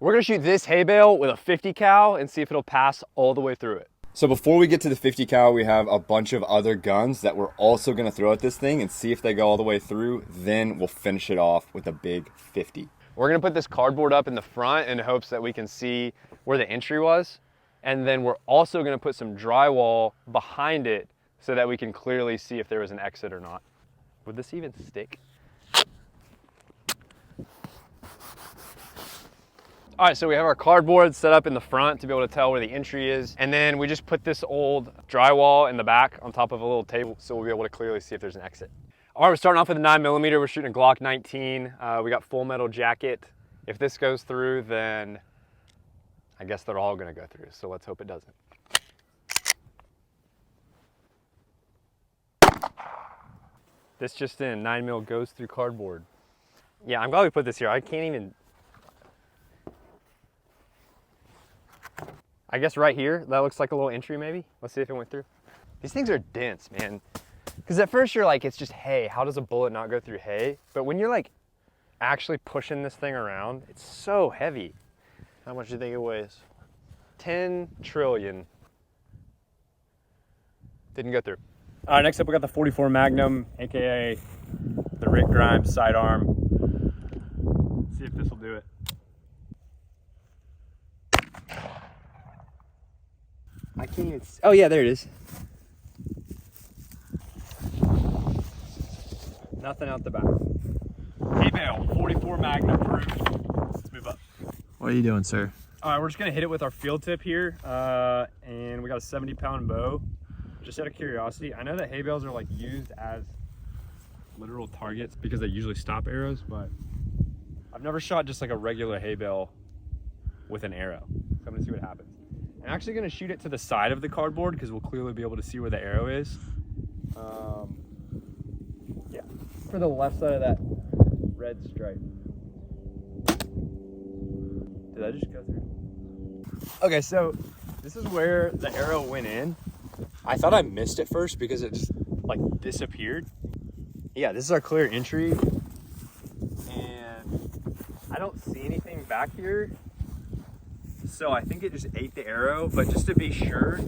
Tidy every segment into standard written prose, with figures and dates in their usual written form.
We're gonna shoot this hay bale with a 50 cal and see if it'll pass all the way through it. So before we get to the 50 cal, we have a bunch of other guns that we're also going to throw at this thing and see if they go all the way through. Then we'll finish it off with a big 50. We're gonna put this cardboard up in the front in hopes that we can see where the entry was. And then we're also gonna put some drywall behind it so that we can clearly see if there was an exit or not. Would this even stick? All right, so we have our cardboard set up in the front to be able to tell where the entry is. And then we just put this old drywall in the back on top of a little table so we'll be able to clearly see if there's an exit. All right, we're starting off with a 9mm. We're shooting a Glock 19. We got full metal jacket. If this goes through, then I guess they're all gonna go through. So let's hope it doesn't. This just in, 9mm goes through cardboard. Yeah, I'm glad we put this here. I can't even, I guess right here, that looks like a little entry maybe. Let's see if it went through. These things are dense, man. Because at first you're like, it's just hay. How does a bullet not go through hay? But when you're like actually pushing this thing around, it's so heavy. How much do you think it weighs? 10 trillion. Didn't go through. All right, next up we got the 44 Magnum, AKA the Rick Grimes sidearm. Let's see if this will do it. I can't even see. Oh yeah, there it is. Nothing out the back. Hay bale, 44 Magnum proof. Let's move up. What are you doing, sir? All right, we're just gonna hit it with our field tip here. And we got a 70-pound bow. Just out of curiosity, I know that hay bales are like used as literal targets because they usually stop arrows, but I've never shot just like a regular hay bale with an arrow. So I'm gonna see what happens. I'm actually gonna shoot it to the side of the cardboard because we'll clearly be able to see where the arrow is. Yeah, for the left side of that red stripe. Did I just go through? Okay, so this is where the arrow went in. I thought I missed it first because it just like disappeared. Yeah, this is our clear entry. And I don't see anything back here. So I think it just ate the arrow, but just to be sure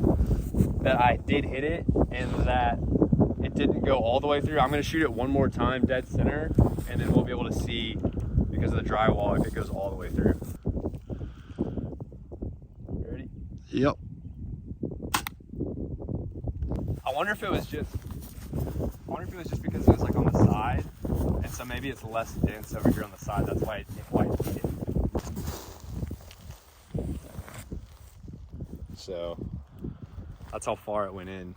that I did hit it and that it didn't go all the way through, I'm gonna shoot it one more time dead center and then we'll be able to see because of the drywall if it goes all the way through. You ready? Yep. I wonder if it was just because it was like on the side, and so maybe it's less dense over here on the side. That's why it hit it. So that's how far it went in.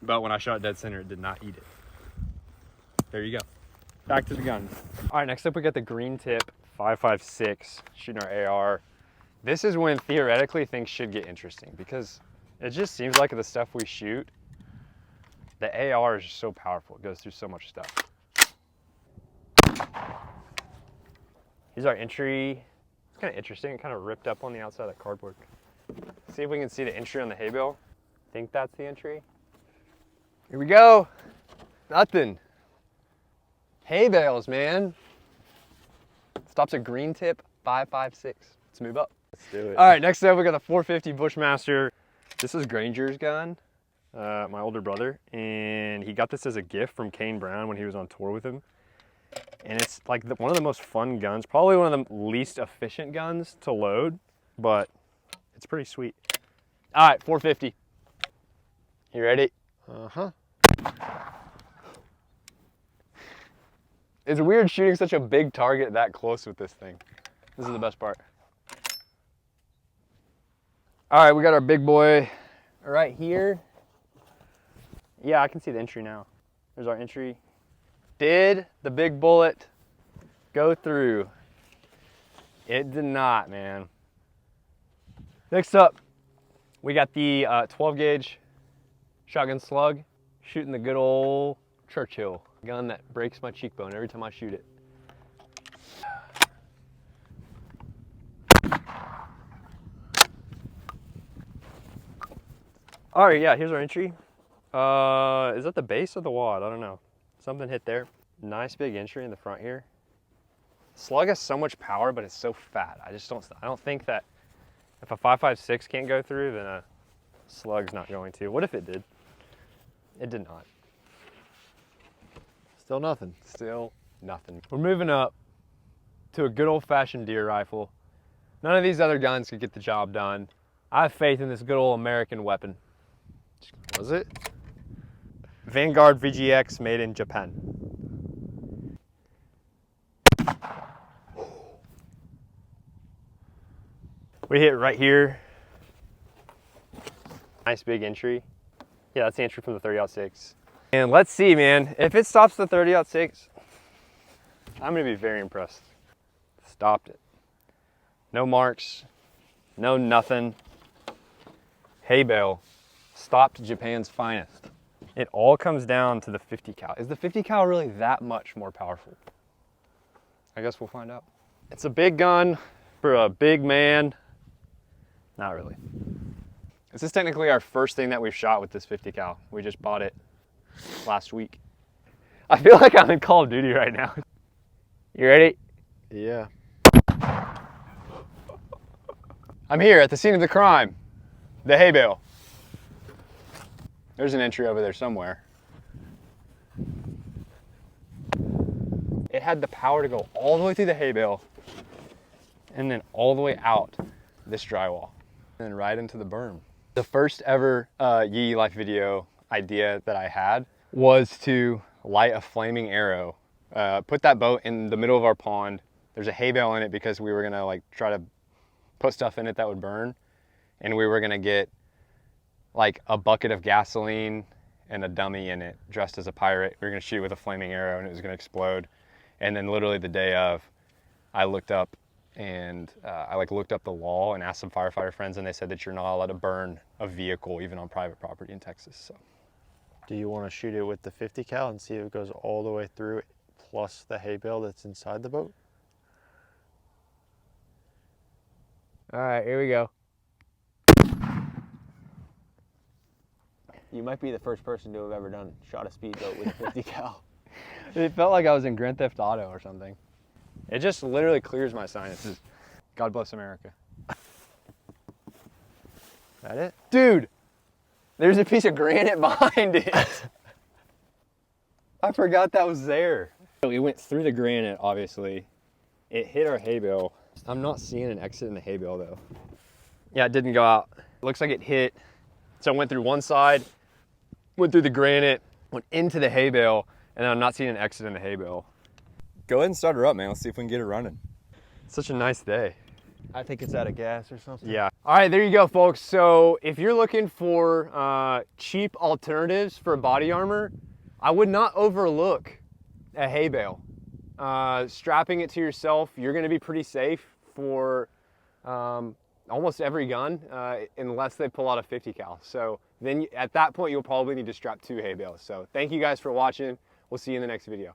But when I shot dead center, it did not eat it. There you go. Back to the gun. All right, next up we got the green tip 5.56 shooting our AR. This is when theoretically things should get interesting because it just seems like the stuff we shoot, the AR is just so powerful. It goes through so much stuff. Here's our entry. It's kind of interesting. It kind of ripped up on the outside of the cardboard. See if we can see the entry on the hay bale. Think that's the entry. Here we go. Nothing. Hay bales, man. Stops at green tip 5.56. Let's move up. Let's do it. All right, next up we got the 450 Bushmaster. This is Granger's gun, my older brother, and he got this as a gift from Kane Brown when he was on tour with him. And it's like one of the most fun guns, probably one of the least efficient guns to load, but it's pretty sweet. All right, 450. You ready? Uh-huh. It's weird shooting such a big target that close with this thing. This is the best part. All right, we got our big boy right here. Yeah, I can see the entry now. There's our entry. Did the big bullet go through? It did not, man. Next up, we got the 12 gauge shotgun slug, shooting the good old Churchill gun that breaks my cheekbone every time I shoot it. All right, yeah, here's our entry. Is that the base or the wad? I don't know. Something hit there. Nice big entry in the front here. Slug has so much power, but it's so fat. I don't think that if a 5.56 can't go through, then a slug's not going to. What if it did? It did not. Still nothing. Still nothing. We're moving up to a good old-fashioned deer rifle. None of these other guns could get the job done. I have faith in this good old American weapon. Was it? Vanguard VGX, made in Japan. We hit right here. Nice big entry. Yeah, that's the entry from the 30-06. And let's see, man, if it stops the 30-06, I'm gonna be very impressed. Stopped it. No marks, no nothing. Hay bale, stopped Japan's finest. It all comes down to the 50 cal. Is the 50 cal really that much more powerful? I guess we'll find out. It's a big gun for a big man. Not really. This is technically our first thing that we've shot with this 50 cal. We just bought it last week. I feel like I'm in Call of Duty right now. You ready? Yeah. I'm here at the scene of the crime, the hay bale. There's an entry over there somewhere. It had the power to go all the way through the hay bale and then all the way out this drywall and then right into the berm. The first ever Yee Yee Life video idea that I had was to light a flaming arrow, put that boat in the middle of our pond. There's a hay bale in it because we were gonna like try to put stuff in it that would burn, and we were gonna get like a bucket of gasoline and a dummy in it dressed as a pirate. We were gonna shoot with a flaming arrow and it was gonna explode. And then literally the day of, I looked up and I looked up the law and asked some firefighter friends, and they said that you're not allowed to burn a vehicle even on private property in Texas. So, Do you want to shoot it with the 50 cal and see if it goes all the way through plus the hay bale that's inside the boat? all right, here we go. You might be the first person to have ever shot a speedboat with a 50 cal. It felt like I was in Grand Theft Auto or something. It just literally clears my sinuses. God bless America. That it? Dude, there's a piece of granite behind it. I forgot that was there. We went through the granite, obviously. It hit our hay bale. I'm not seeing an exit in the hay bale though. Yeah, it didn't go out. It looks like it hit. So I went through one side, went through the granite, went into the hay bale, and then I'm not seeing an exit in the hay bale. Go ahead and start her up, man. Let's see if we can get her running. It's such a nice day. I think it's out of gas or something. Yeah. All right, there you go, folks. So if you're looking for cheap alternatives for body armor, I would not overlook a hay bale. Strapping it to yourself, you're gonna be pretty safe for almost every gun, unless they pull out a 50 cal. So then at that point, you'll probably need to strap 2 hay bales. So thank you guys for watching. We'll see you in the next video.